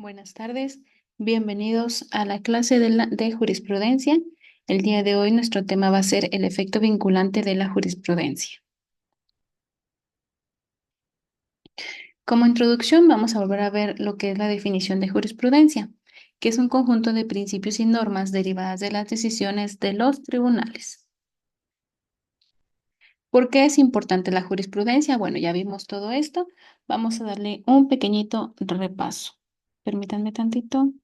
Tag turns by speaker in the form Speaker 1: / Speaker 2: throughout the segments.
Speaker 1: Buenas tardes, bienvenidos a la clase de jurisprudencia. El día de hoy nuestro tema va a ser el efecto vinculante de la jurisprudencia. Como introducción vamos a volver a ver lo que es la definición de jurisprudencia, que es un conjunto de principios y normas derivadas de las decisiones de los tribunales. ¿Por qué es importante la jurisprudencia? Bueno, ya vimos todo esto. Vamos a darle un pequeñito repaso. Permítanme tantito.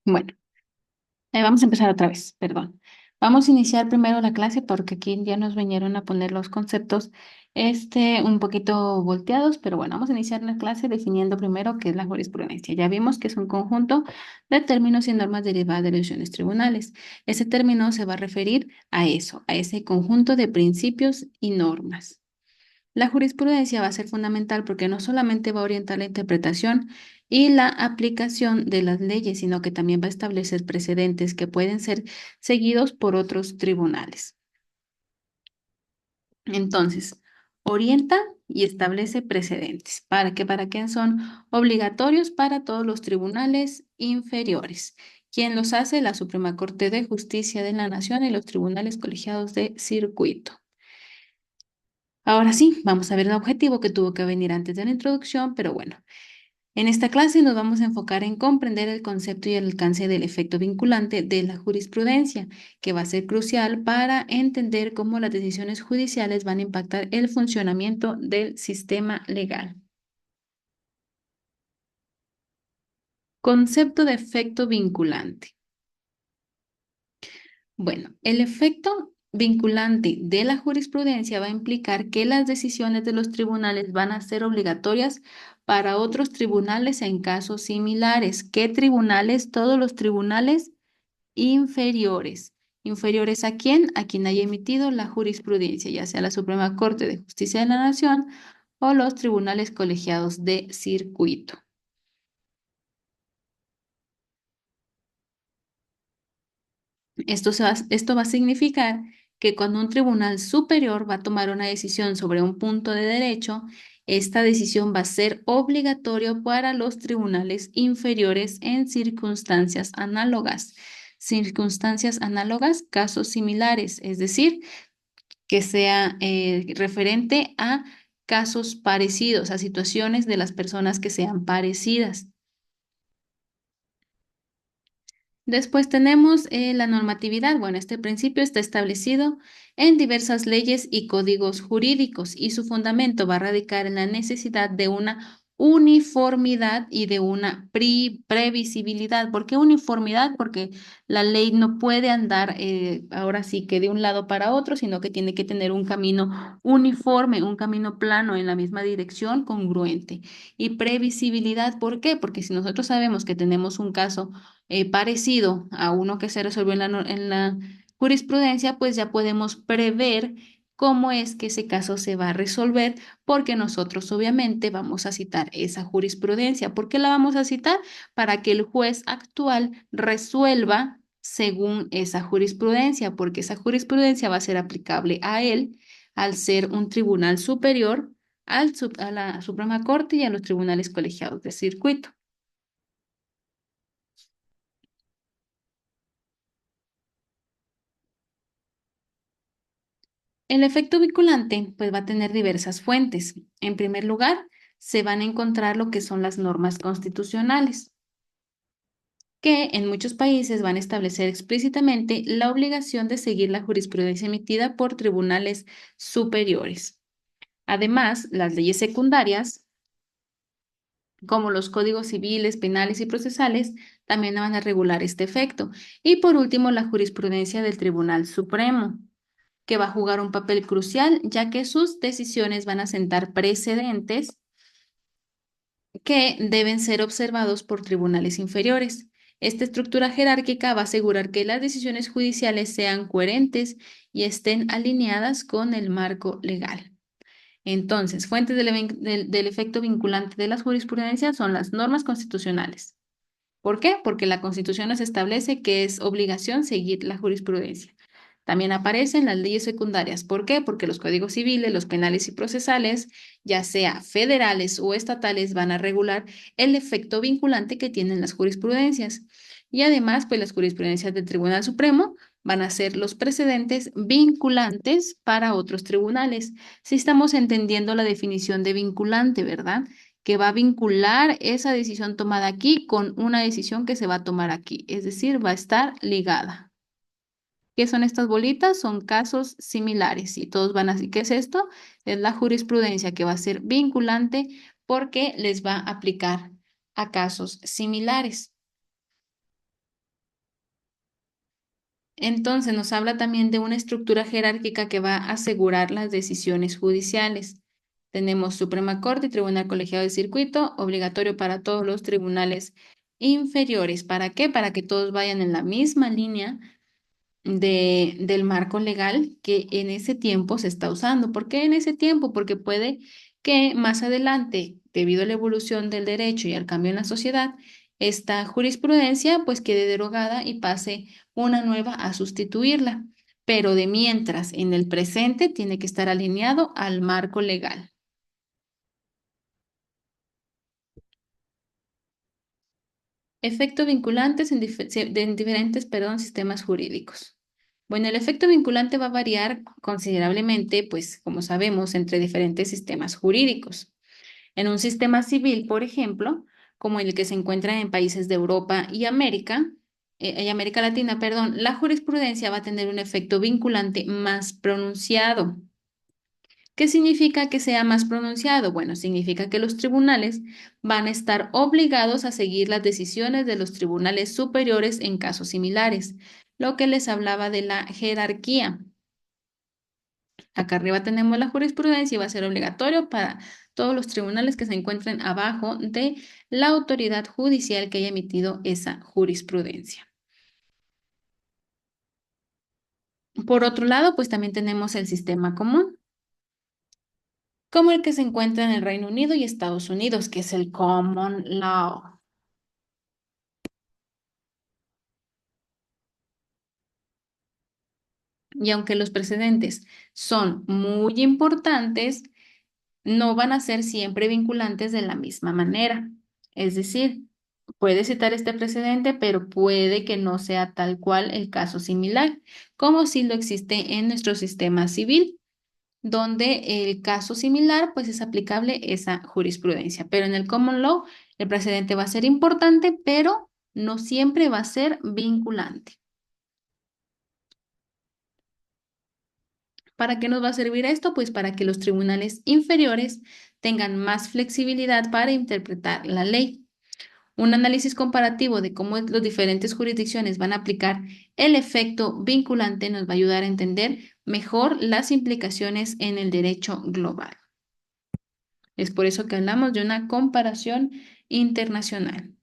Speaker 1: Bueno. Vamos a empezar otra vez, perdón. Vamos a iniciar primero la clase porque aquí ya nos vinieron a poner los conceptos un poquito volteados, pero bueno, vamos a iniciar la clase definiendo primero qué es la jurisprudencia. Ya vimos que es un conjunto de términos y normas derivadas de decisiones tribunales. Ese término se va a referir a eso, a ese conjunto de principios y normas. La jurisprudencia va a ser fundamental porque no solamente va a orientar la interpretación y la aplicación de las leyes, sino que también va a establecer precedentes que pueden ser seguidos por otros tribunales. Entonces, orienta y establece precedentes. ¿Para qué son obligatorios para todos los tribunales inferiores? ¿Quién los hace? La Suprema Corte de Justicia de la Nación y los tribunales colegiados de circuito. Ahora sí, vamos a ver el objetivo que tuvo que venir antes de la introducción, pero bueno, en esta clase nos vamos a enfocar en comprender el concepto y el alcance del efecto vinculante de la jurisprudencia, que va a ser crucial para entender cómo las decisiones judiciales van a impactar el funcionamiento del sistema legal. Concepto de efecto vinculante. Bueno, el efecto vinculante de la jurisprudencia va a implicar que las decisiones de los tribunales van a ser obligatorias para otros tribunales en casos similares. ¿Qué tribunales? Todos los tribunales inferiores. ¿Inferiores a quién? A quien haya emitido la jurisprudencia, ya sea la Suprema Corte de Justicia de la Nación o los tribunales colegiados de circuito. Esto va a significar que cuando un tribunal superior va a tomar una decisión sobre un punto de derecho, esta decisión va a ser obligatoria para los tribunales inferiores en circunstancias análogas. Circunstancias análogas, casos similares, es decir, que sea referente a casos parecidos, a situaciones de las personas que sean parecidas. Después tenemos la normatividad. Bueno, este principio está establecido en diversas leyes y códigos jurídicos y su fundamento va a radicar en la necesidad de una uniformidad y de una previsibilidad. ¿Por qué uniformidad? Porque la ley no puede andar ahora sí que de un lado para otro, sino que tiene que tener un camino uniforme, un camino plano en la misma dirección, congruente. Y previsibilidad, ¿por qué? Porque si nosotros sabemos que tenemos un caso parecido a uno que se resolvió en la jurisprudencia, pues ya podemos prever cómo es que ese caso se va a resolver, porque nosotros obviamente vamos a citar esa jurisprudencia. ¿Por qué la vamos a citar? Para que el juez actual resuelva según esa jurisprudencia, porque esa jurisprudencia va a ser aplicable a él al ser un tribunal superior a la Suprema Corte y a los tribunales colegiados de circuito. El efecto vinculante pues va a tener diversas fuentes. En primer lugar, se van a encontrar lo que son las normas constitucionales, que en muchos países van a establecer explícitamente la obligación de seguir la jurisprudencia emitida por tribunales superiores. Además, las leyes secundarias, como los códigos civiles, penales y procesales, también van a regular este efecto. Y por último, la jurisprudencia del Tribunal Supremo, que va a jugar un papel crucial, ya que sus decisiones van a sentar precedentes que deben ser observados por tribunales inferiores. Esta estructura jerárquica va a asegurar que las decisiones judiciales sean coherentes y estén alineadas con el marco legal. Entonces, fuentes del efecto vinculante de las jurisprudencias son las normas constitucionales. ¿Por qué? Porque la Constitución nos establece que es obligación seguir la jurisprudencia. También aparecen las leyes secundarias. ¿Por qué? Porque los códigos civiles, los penales y procesales, ya sea federales o estatales, van a regular el efecto vinculante que tienen las jurisprudencias. Y además, pues las jurisprudencias del Tribunal Supremo van a ser los precedentes vinculantes para otros tribunales. Si estamos entendiendo la definición de vinculante, ¿verdad? Que va a vincular esa decisión tomada aquí con una decisión que se va a tomar aquí, es decir, va a estar ligada. ¿Qué son estas bolitas? Son casos similares y todos van así. ¿Qué es esto? Es la jurisprudencia que va a ser vinculante porque les va a aplicar a casos similares. Entonces nos habla también de una estructura jerárquica que va a asegurar las decisiones judiciales. Tenemos Suprema Corte y Tribunal Colegiado de Circuito, obligatorio para todos los tribunales inferiores. ¿Para qué? Para que todos vayan en la misma línea del marco legal que en ese tiempo se está usando. ¿Por qué en ese tiempo? Porque puede que más adelante, debido a la evolución del derecho y al cambio en la sociedad, esta jurisprudencia pues quede derogada y pase una nueva a sustituirla. Pero de mientras, en el presente, tiene que estar alineado al marco legal. Efectos vinculantes en diferentes, perdón, sistemas jurídicos. Bueno, el efecto vinculante va a variar considerablemente, pues como sabemos, entre diferentes sistemas jurídicos. En un sistema civil, por ejemplo, como el que se encuentra en países de Europa y América Latina, perdón, la jurisprudencia va a tener un efecto vinculante más pronunciado. ¿Qué significa que sea más pronunciado? Bueno, significa que los tribunales van a estar obligados a seguir las decisiones de los tribunales superiores en casos similares, lo que les hablaba de la jerarquía. Acá arriba tenemos la jurisprudencia y va a ser obligatorio para todos los tribunales que se encuentren abajo de la autoridad judicial que haya emitido esa jurisprudencia. Por otro lado, pues también tenemos el sistema común, como el que se encuentra en el Reino Unido y Estados Unidos, que es el common law. Y aunque los precedentes son muy importantes, no van a ser siempre vinculantes de la misma manera. Es decir, puede citar este precedente, pero puede que no sea tal cual el caso similar, como si lo existe en nuestro sistema civil, donde el caso similar pues es aplicable esa jurisprudencia. Pero en el common law, el precedente va a ser importante, pero no siempre va a ser vinculante. ¿Para qué nos va a servir esto? Pues para que los tribunales inferiores tengan más flexibilidad para interpretar la ley. Un análisis comparativo de cómo las diferentes jurisdicciones van a aplicar el efecto vinculante nos va a ayudar a entender mejor las implicaciones en el derecho global. Es por eso que hablamos de una comparación internacional.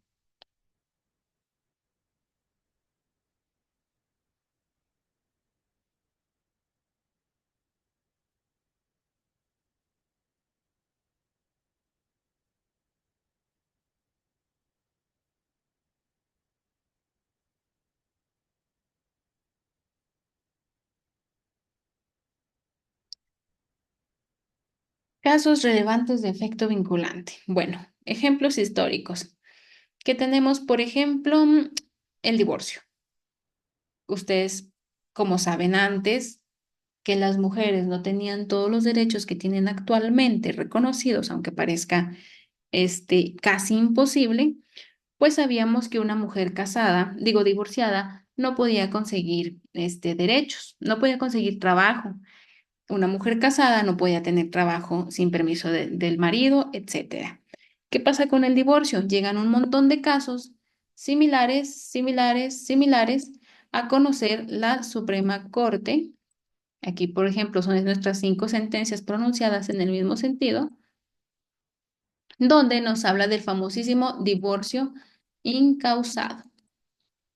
Speaker 1: Casos relevantes de efecto vinculante. Bueno, ejemplos históricos. Que tenemos, por ejemplo, el divorcio. Ustedes, como saben antes, que las mujeres no tenían todos los derechos que tienen actualmente reconocidos, aunque parezca casi imposible, pues sabíamos que una mujer casada, digo divorciada, no podía conseguir derechos, no podía conseguir trabajo. Una mujer casada no podía tener trabajo sin permiso del marido, etcétera. ¿Qué pasa con el divorcio? Llegan un montón de casos similares a conocer la Suprema Corte. Aquí, por ejemplo, son nuestras 5 sentencias pronunciadas en el mismo sentido, donde nos habla del famosísimo divorcio incausado.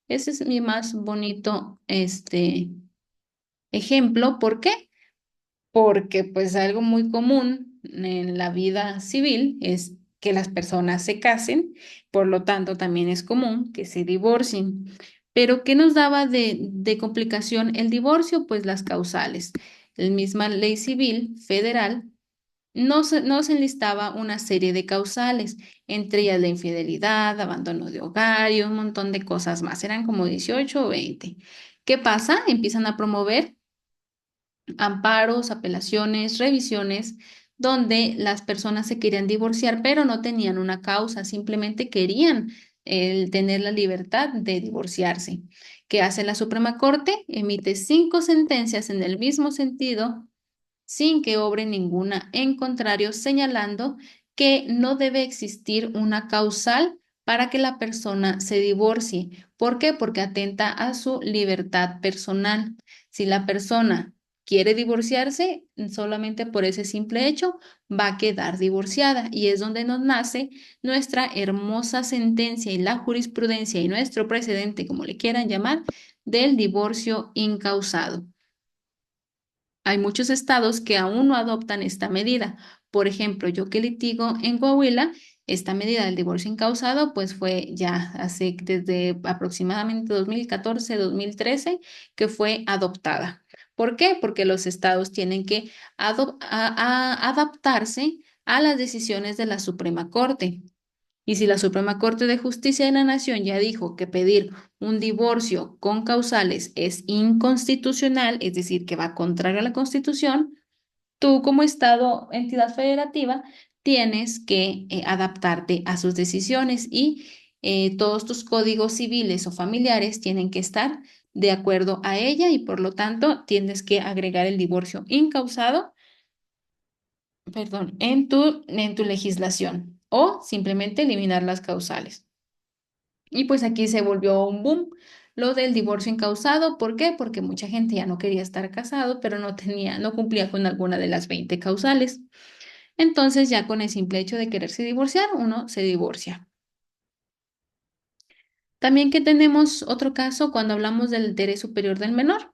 Speaker 1: Ese es mi más bonito, ejemplo. ¿Por qué? Porque pues algo muy común en la vida civil es que las personas se casen, por lo tanto también es común que se divorcien. Pero ¿qué nos daba de complicación el divorcio? Pues las causales. La misma ley civil federal nos enlistaba una serie de causales, entre ellas la infidelidad, abandono de hogar y un montón de cosas más. Eran como 18 o 20. ¿Qué pasa? Empiezan a promover amparos, apelaciones, revisiones, donde las personas se querían divorciar, pero no tenían una causa, simplemente querían tener la libertad de divorciarse. ¿Qué hace la Suprema Corte? Emite 5 sentencias en el mismo sentido sin que obre ninguna en contrario, señalando que no debe existir una causal para que la persona se divorcie. ¿Por qué? Porque atenta a su libertad personal. Si la persona quiere divorciarse, solamente por ese simple hecho va a quedar divorciada y es donde nos nace nuestra hermosa sentencia y la jurisprudencia y nuestro precedente, como le quieran llamar, del divorcio incausado. Hay muchos estados que aún no adoptan esta medida. Por ejemplo, yo que litigo en Coahuila, esta medida del divorcio incausado, pues fue ya hace desde aproximadamente 2014-2013 que fue adoptada. ¿Por qué? Porque los estados tienen que adaptarse a las decisiones de la Suprema Corte. Y si la Suprema Corte de Justicia de la Nación ya dijo que pedir un divorcio con causales es inconstitucional, es decir, que va contrario a la Constitución, tú como Estado, entidad federativa, tienes que adaptarte a sus decisiones y todos tus códigos civiles o familiares tienen que estar de acuerdo a ella y por lo tanto tienes que agregar el divorcio incausado, perdón, en tu legislación o simplemente eliminar las causales. Y pues aquí se volvió un boom lo del divorcio incausado. ¿Por qué? Porque mucha gente ya no quería estar casado, pero no cumplía con alguna de las 20 causales. Entonces ya con el simple hecho de quererse divorciar, uno se divorcia. También que tenemos otro caso cuando hablamos del interés superior del menor.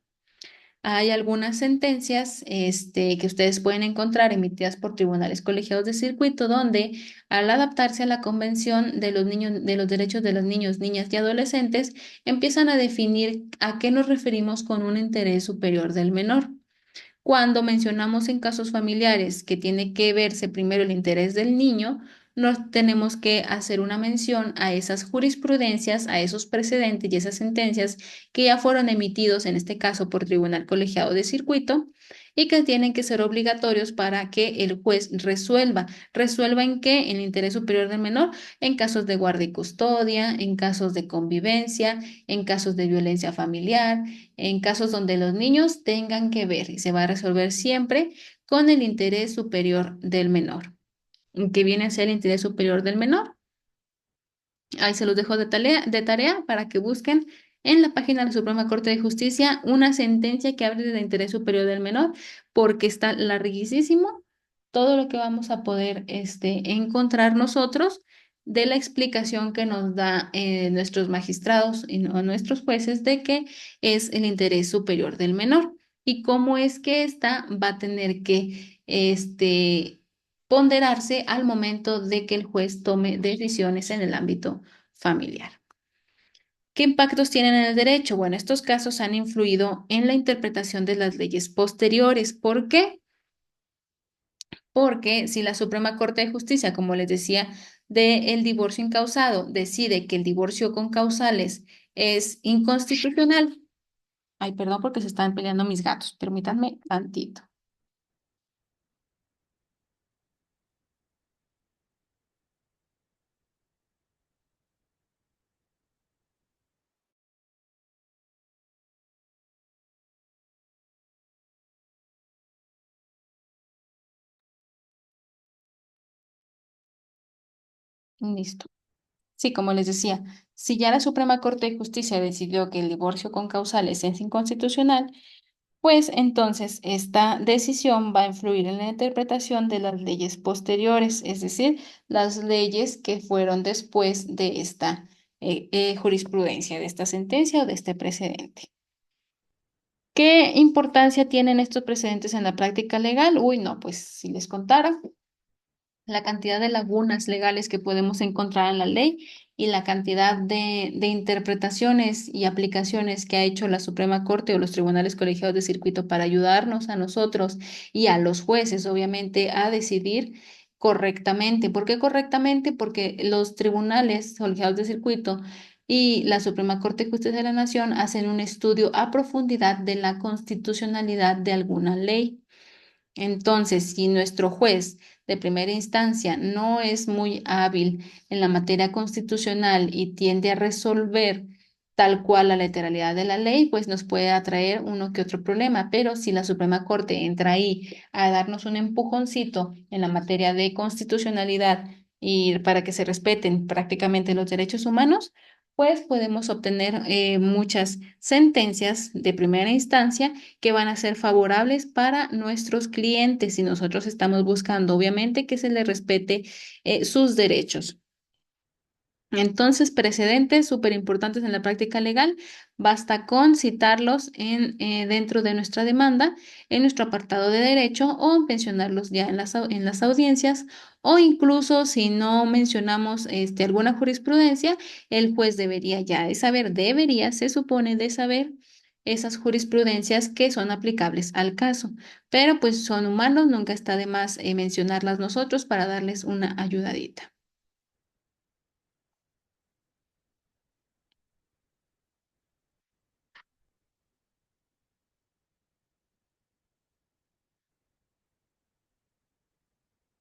Speaker 1: Hay algunas sentencias, que ustedes pueden encontrar emitidas por tribunales colegiados de circuito, donde al adaptarse a la Convención de los niños, de los derechos de los niños, niñas y adolescentes, empiezan a definir a qué nos referimos con un interés superior del menor. Cuando mencionamos en casos familiares que tiene que verse primero el interés del niño, nos tenemos que hacer una mención a esas jurisprudencias, a esos precedentes y esas sentencias que ya fueron emitidos, en este caso por tribunal colegiado de circuito, y que tienen que ser obligatorios para que el juez resuelva. ¿Resuelva en qué? En el interés superior del menor, en casos de guardia y custodia, en casos de convivencia, en casos de violencia familiar, en casos donde los niños tengan que ver y se va a resolver siempre con el interés superior del menor. ¿Qué viene a ser el interés superior del menor? Ahí se los dejo de tarea para que busquen en la página de la Suprema Corte de Justicia una sentencia que hable del interés superior del menor, porque está larguísimo todo lo que vamos a poder encontrar nosotros de la explicación que nos da nuestros magistrados y nuestros jueces de qué es el interés superior del menor y cómo es que ésta va a tener que ponderarse al momento de que el juez tome decisiones en el ámbito familiar. ¿Qué impactos tienen en el derecho? Bueno, estos casos han influido en la interpretación de las leyes posteriores. ¿Por qué? Porque si la Suprema Corte de Justicia, como les decía, del divorcio incausado, decide que el divorcio con causales es inconstitucional. Ay, perdón porque se están peleando mis gatos. Permítanme tantito. Listo. Sí, como les decía, si ya la Suprema Corte de Justicia decidió que el divorcio con causales es inconstitucional, pues entonces esta decisión va a influir en la interpretación de las leyes posteriores, es decir, las leyes que fueron después de esta. jurisprudencia de esta sentencia o de este precedente. ¿Qué importancia tienen estos precedentes en la práctica legal? Uy, no, pues si les contara la cantidad de lagunas legales que podemos encontrar en la ley y la cantidad de interpretaciones y aplicaciones que ha hecho la Suprema Corte o los tribunales colegiados de circuito para ayudarnos a nosotros y a los jueces, obviamente, a decidir correctamente. ¿Por qué correctamente? Porque los tribunales colegiados de circuito y la Suprema Corte de Justicia de la Nación hacen un estudio a profundidad de la constitucionalidad de alguna ley. Entonces, si nuestro juez de primera instancia no es muy hábil en la materia constitucional y tiende a resolver tal cual la literalidad de la ley, pues nos puede atraer uno que otro problema. Pero si la Suprema Corte entra ahí a darnos un empujoncito en la materia de constitucionalidad y para que se respeten prácticamente los derechos humanos, pues podemos obtener muchas sentencias de primera instancia que van a ser favorables para nuestros clientes si nosotros estamos buscando, obviamente, que se les respete sus derechos. Entonces, precedentes súper importantes en la práctica legal, basta con citarlos dentro de nuestra demanda, en nuestro apartado de derecho o mencionarlos ya en las audiencias o incluso si no mencionamos alguna jurisprudencia, el juez debería ya de saber, debería, se supone de saber esas jurisprudencias que son aplicables al caso, pero pues son humanos, nunca está de más mencionarlas nosotros para darles una ayudadita.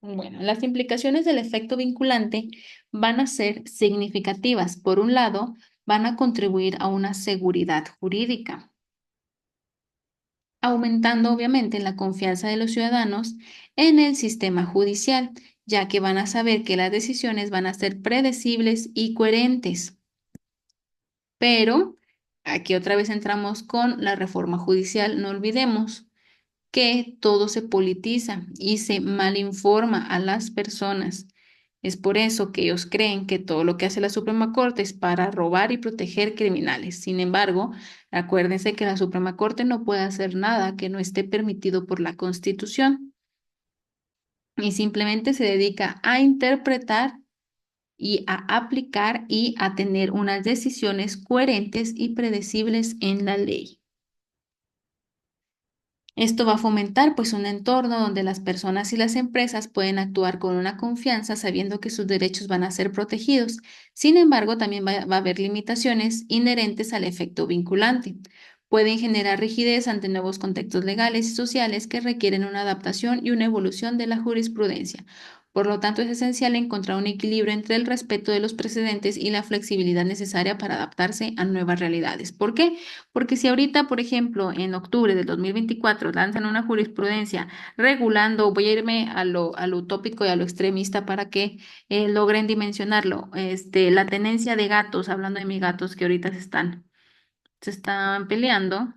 Speaker 1: Bueno, las implicaciones del efecto vinculante van a ser significativas. Por un lado, van a contribuir a una seguridad jurídica, aumentando obviamente la confianza de los ciudadanos en el sistema judicial, ya que van a saber que las decisiones van a ser predecibles y coherentes. Pero aquí otra vez entramos con la reforma judicial. No olvidemos que todo se politiza y se malinforma a las personas. Es por eso que ellos creen que todo lo que hace la Suprema Corte es para robar y proteger criminales. Sin embargo, acuérdense que la Suprema Corte no puede hacer nada que no esté permitido por la Constitución y simplemente se dedica a interpretar y a aplicar y a tener unas decisiones coherentes y predecibles en la ley. Esto va a fomentar pues un entorno donde las personas y las empresas pueden actuar con una confianza sabiendo que sus derechos van a ser protegidos. Sin embargo, también va a haber limitaciones inherentes al efecto vinculante. Pueden generar rigidez ante nuevos contextos legales y sociales que requieren una adaptación y una evolución de la jurisprudencia. Por lo tanto, es esencial encontrar un equilibrio entre el respeto de los precedentes y la flexibilidad necesaria para adaptarse a nuevas realidades. ¿Por qué? Porque si ahorita, por ejemplo, en octubre del 2024 lanzan una jurisprudencia regulando, voy a irme a lo utópico y a lo extremista para que logren dimensionarlo, la tenencia de gatos, hablando de mis gatos que ahorita se están peleando.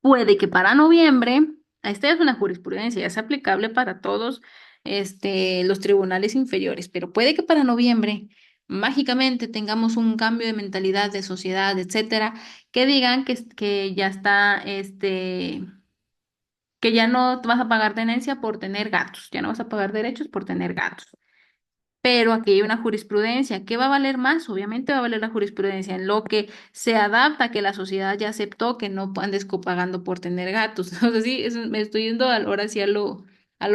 Speaker 1: Puede que para noviembre, esta es una jurisprudencia, ya es aplicable para todos los tribunales inferiores, pero puede que para noviembre mágicamente tengamos un cambio de mentalidad de sociedad, etcétera, que digan que ya está, que ya no vas a pagar tenencia por tener gatos, ya no vas a pagar derechos por tener gatos. Pero aquí hay una jurisprudencia. ¿Qué va a valer más? Obviamente va a valer la jurisprudencia en lo que se adapta, que la sociedad ya aceptó que no andes copagando por tener gatos. O sea, sí, me estoy yendo ahora sí a lo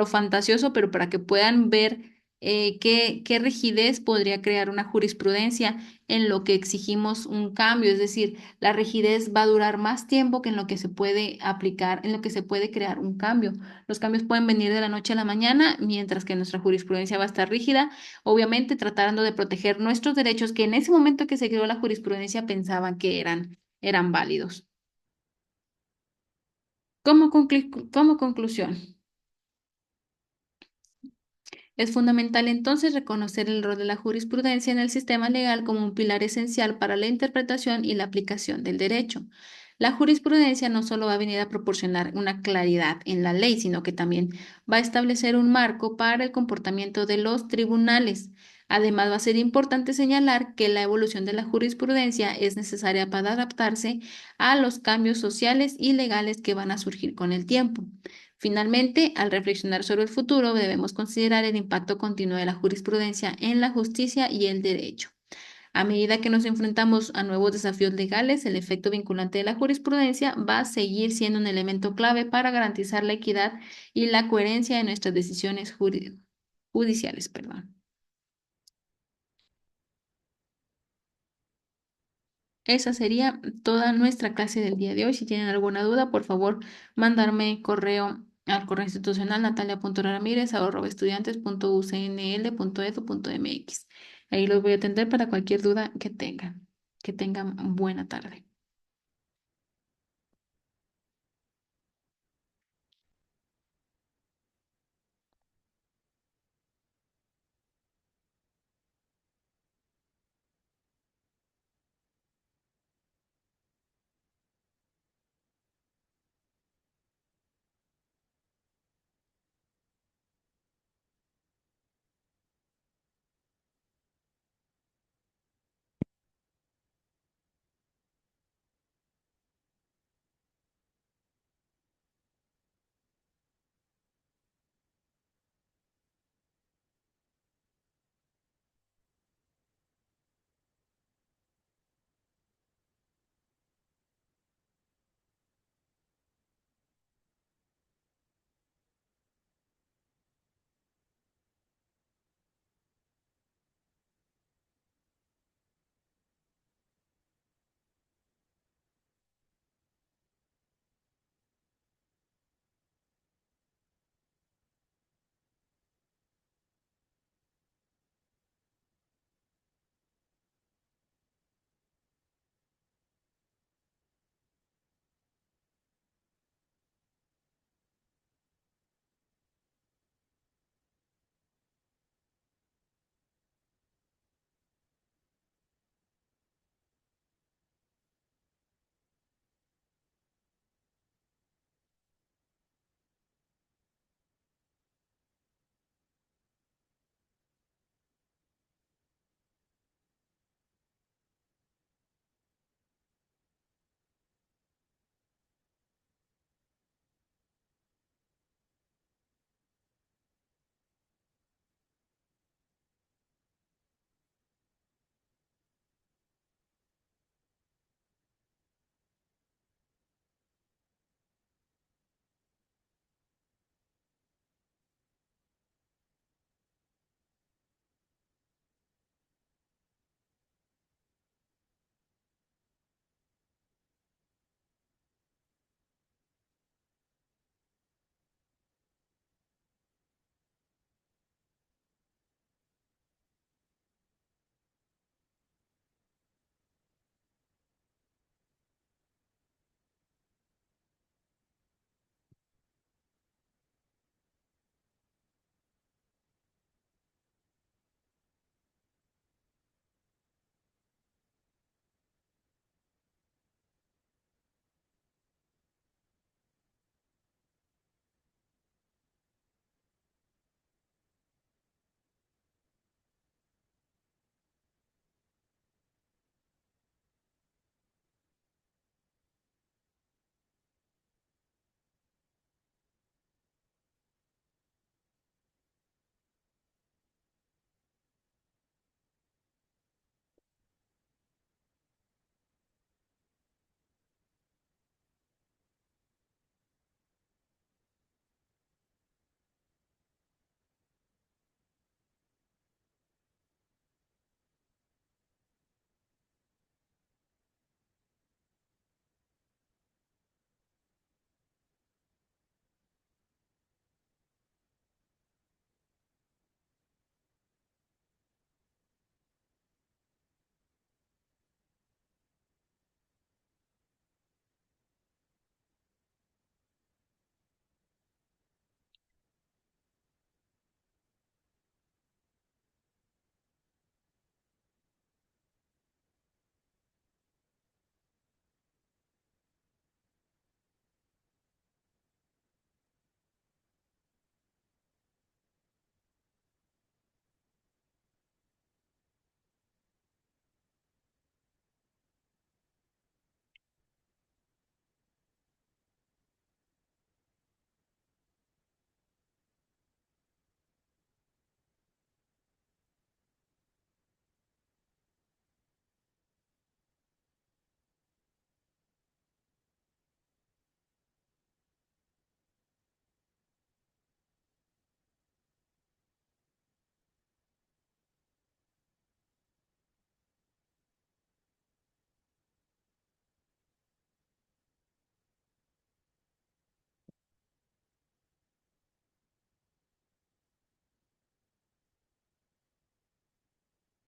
Speaker 1: fantasioso, pero para que puedan ver qué rigidez podría crear una jurisprudencia en lo que exigimos un cambio. Es decir, la rigidez va a durar más tiempo que en lo que se puede aplicar, en lo que se puede crear un cambio. Los cambios pueden venir de la noche a la mañana, mientras que nuestra jurisprudencia va a estar rígida, obviamente tratando de proteger nuestros derechos que en ese momento que se creó la jurisprudencia pensaban que eran válidos. Como conclusión, es fundamental entonces reconocer el rol de la jurisprudencia en el sistema legal como un pilar esencial para la interpretación y la aplicación del derecho. La jurisprudencia no solo va a venir a proporcionar una claridad en la ley, sino que también va a establecer un marco para el comportamiento de los tribunales. Además, va a ser importante señalar que la evolución de la jurisprudencia es necesaria para adaptarse a los cambios sociales y legales que van a surgir con el tiempo. Finalmente, al reflexionar sobre el futuro, debemos considerar el impacto continuo de la jurisprudencia en la justicia y el derecho. A medida que nos enfrentamos a nuevos desafíos legales, el efecto vinculante de la jurisprudencia va a seguir siendo un elemento clave para garantizar la equidad y la coherencia de nuestras decisiones judiciales. Perdón. Esa sería toda nuestra clase del día de hoy. Si tienen alguna duda, por favor, mandarme correo al correo institucional natalia.ramírez@estudiantes.ucnl.edu.mx. Ahí los voy a atender para cualquier duda que tengan. Que tengan buena tarde.